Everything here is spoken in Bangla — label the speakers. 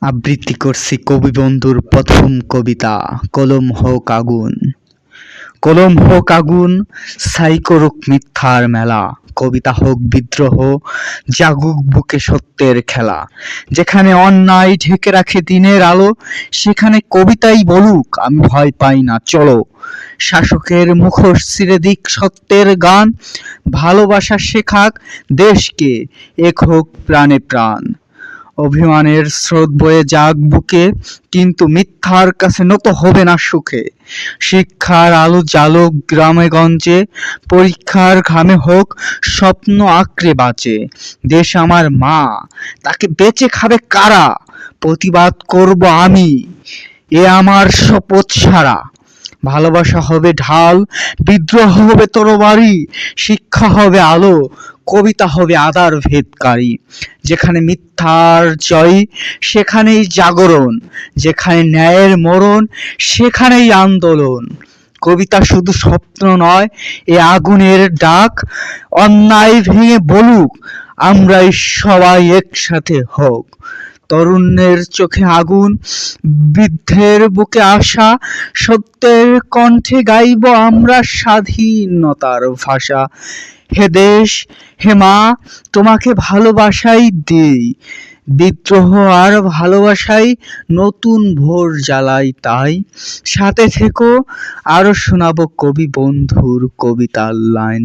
Speaker 1: আবৃত্তি করছি কবি বন্ধুর প্রথম কবিতা কলম হোক আগুন। কলম হোক আগুন, ছাই করুক মিথ্যার মেলা, কবিতা হোক বিদ্রোহ, জাগুক বুকে সত্যের খেলা। যেখানে অন্যায় ঢেকে রাখে দিনের আলো, সেখানে কবিতাই বলুক আমি ভয় পাই না চলো। শাসকের মুখোশ ছিঁড়ে দিক সত্যের গান, ভালোবাসা শেখাক দেশকে, এক হোক প্রাণে প্রাণ। অভিমানের স্রোত বয়ে যাক বুকে, কিন্তু মিথ্যার কাছে নত হবে না সুখে। শিক্ষার আলো জ্বালুক গ্রামে গঞ্জে, পরীক্ষার ঘামে হোক স্বপ্ন আঁকড়ে বাঁচে। দেশ আমার মা, তাকে বেঁচে খাবে কারা? প্রতিবাদ করব আমি, এ আমার শপথ সারা। ভালোবাসা হবে ঢাল, বিদ্রোহ হবে তরবারি, শিক্ষা হবে আলো, কবিতা হবে আঁধার ভেদকারী। যেখানে মিথ্যার জয় সেখানেই জাগরণ, যেখানে ন্যায়ের মরণ সেখানেই আন্দোলন। কবিতা শুধু স্বপ্ন নয়, এ আগুনের ডাক, অন্যায় ভেঙে বলুক আমরাই সবাই একসাথে হোক। তরুণের চোখে আগুন, বৃদ্ধের বুকে আশা, সত্যের কণ্ঠে গাইব আমরা স্বাধীনতার ভাষা। হে দেশ, হে মা, তোমাকে ভালোবাসাই দেই, বিদ্রোহ আর ভালোবাসাই নতুন ভোর জ্বালাই তাই। সাথে থেকো, আরো শোনাবো কবি বন্ধুর কবিতার লাইন।